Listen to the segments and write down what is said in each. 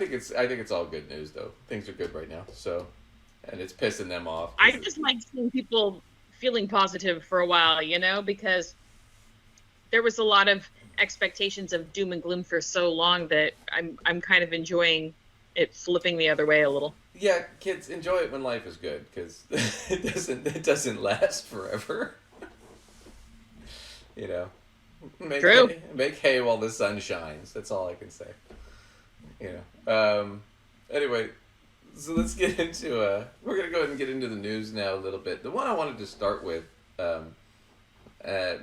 think it's all good news though. Things are good right now. So, and it's pissing them off. I just like seeing people feeling positive for a while, because there was a lot of expectations of doom and gloom for so long that I'm kind of enjoying it flipping the other way a little. Yeah, kids, enjoy it when life is good because it doesn't last forever. You know, True. make hay while the sun shines. That's all I can say. Anyway, so let's get into we're gonna go ahead and get into the news now a little bit. The one I wanted to start with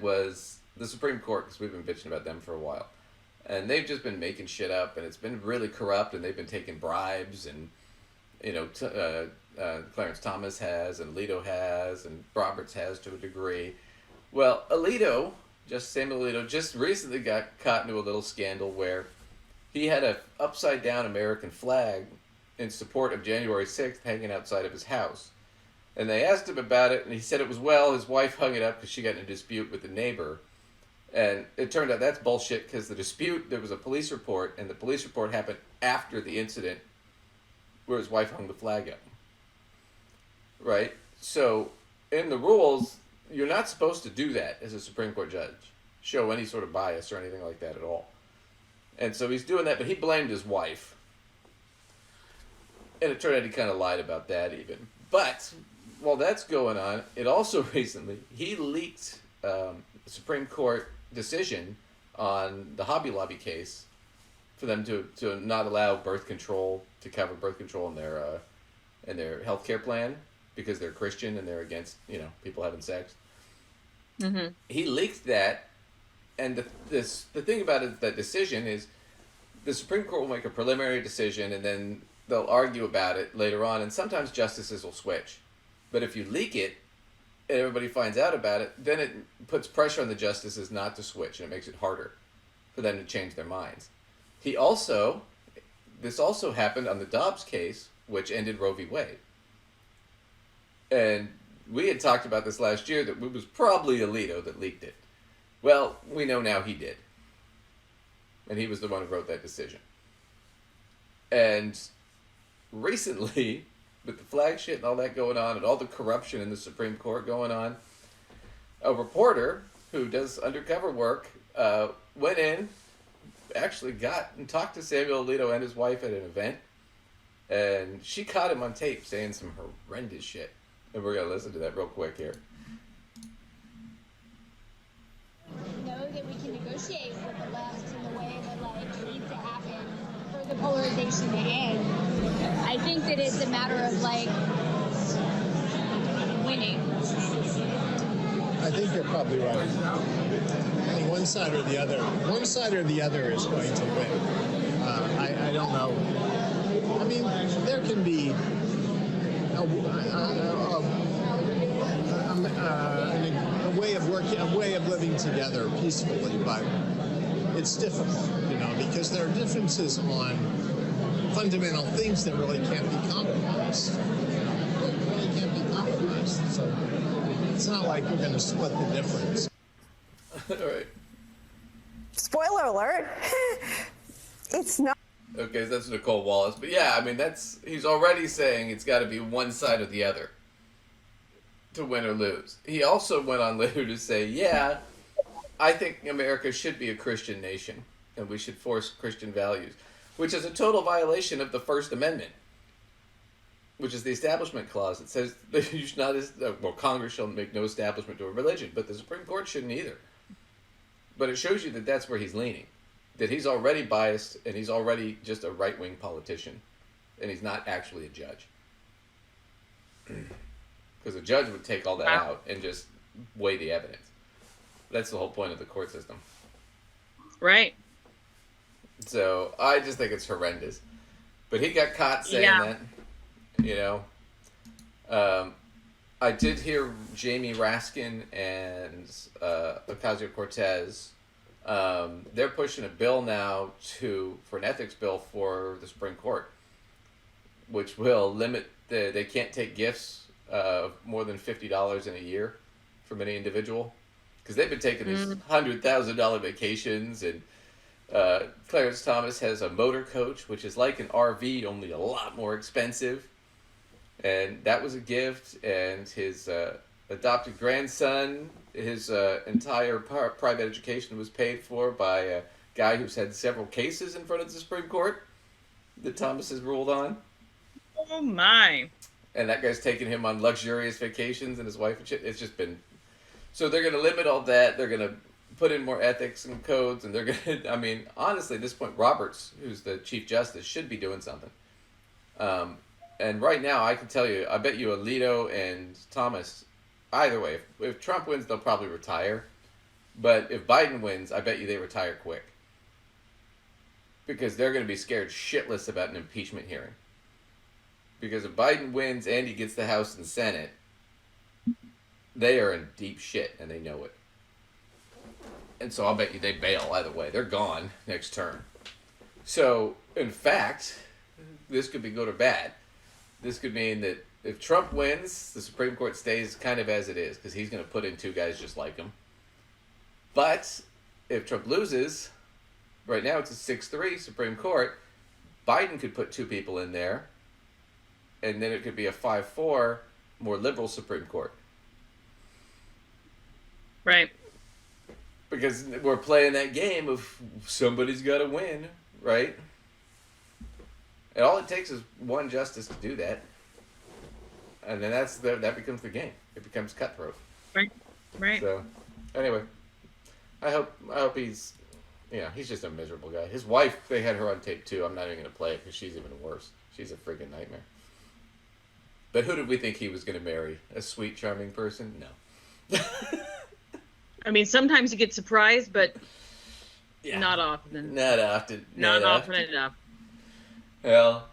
was the Supreme Court because we've been bitching about them for a while, and they've just been making shit up, and it's been really corrupt, and they've been taking bribes, and Clarence Thomas has, and Alito has, and Roberts has to a degree. Well, Justice Samuel Alito, just recently got caught into a little scandal where he had a upside down American flag in support of January 6th hanging outside of his house. And they asked him about it, and he said it was his wife hung it up because she got in a dispute with the neighbor. And it turned out that's bullshit because there was a police report, and the police report happened after the incident where his wife hung the flag up. Right? So, in the rules, you're not supposed to do that as a Supreme Court judge. Show any sort of bias or anything like that at all. And so he's doing that, but he blamed his wife. And it turned out he kind of lied about that even. But while that's going on, it also recently, he leaked the Supreme Court decision on the Hobby Lobby case for them to not allow birth control, to cover birth control in their health care plan because they're Christian and they're against, people having sex. Mm-hmm. He leaked that, and the thing about it, that decision is the Supreme Court will make a preliminary decision and then they'll argue about it later on, and sometimes justices will switch. But if you leak it and everybody finds out about it, then it puts pressure on the justices not to switch, and it makes it harder for them to change their minds. This also happened on the Dobbs case, which ended Roe v. Wade. And we had talked about this last year, that it was probably Alito that leaked it. Well, we know now he did. And he was the one who wrote that decision. And recently, with the flag shit and all that going on, and all the corruption in the Supreme Court going on, a reporter who does undercover work went in, actually got and talked to Samuel Alito and his wife at an event, and she caught him on tape saying some horrendous shit. And we're going to listen to that real quick here. Know that we can negotiate with the left in the way that needs to happen for the polarization to end. I think that it's a matter of winning. I think you're probably right. I think one side or the other is going to win. I don't know. I mean, there can be a way of working, a way of living together peacefully, but it's difficult, because there are differences on fundamental things that really can't be compromised. So it's not like we're going to split the difference. All right. Spoiler alert. It's not. Okay, so that's Nicole Wallace. But yeah, I mean, he's already saying it's got to be one side or the other to win or lose. He also went on later to say, yeah, I think America should be a Christian nation, and we should force Christian values, which is a total violation of the First Amendment, which is the Establishment Clause. It says that you should not, Congress shall make no establishment to a religion, but the Supreme Court shouldn't either. But it shows you that that's where he's leaning, that he's already biased, and he's already just a right-wing politician, and he's not actually a judge. Because a judge would take all that out and just weigh the evidence. That's the whole point of the court system. Right. So I just think it's horrendous. But he got caught saying that, I did hear Jamie Raskin and Ocasio-Cortez. They're pushing a bill now for an ethics bill for the Supreme Court, which will limit they can't take gifts of more than $50 in a year from any individual, because they've been taking these $100,000 vacations and Clarence Thomas has a motor coach, which is like an RV, only a lot more expensive. And that was a gift. And his adopted grandson, his entire private education was paid for by a guy who's had several cases in front of the Supreme Court that Thomas has ruled on. Oh my! And that guy's taking him on luxurious vacations, and his wife and shit. It's just been. So they're going to limit all that. They're going to put in more ethics and codes, and they're going to. I mean, honestly, at this point, Roberts, who's the Chief Justice, should be doing something. And right now, I can tell you, I bet you Alito and Thomas, either way, if Trump wins, they'll probably retire. But if Biden wins, I bet you they retire quick. Because they're going to be scared shitless about an impeachment hearing. Because if Biden wins and he gets the House and Senate, they are in deep shit, and they know it. And so I'll bet you they bail either way. They're gone next term. So, in fact, this could be good or bad. This could mean that if Trump wins, the Supreme Court stays kind of as it is, because he's going to put in two guys just like him. But if Trump loses, right now it's a 6-3 Supreme Court, Biden could put two people in there, and then it could be a 5-4 more liberal Supreme Court. Right. Because we're playing that game of somebody's got to win, right? And all it takes is one justice to do that. And then that becomes the game. It becomes cutthroat. Right. Right. So, anyway, I hope he's, he's just a miserable guy. His wife, they had her on tape too. I'm not even going to play it because she's even worse. She's a freaking nightmare. But who did we think he was going to marry? A sweet, charming person? No. I mean, sometimes you get surprised, but Yeah. not often. Not often. Not often enough. Well.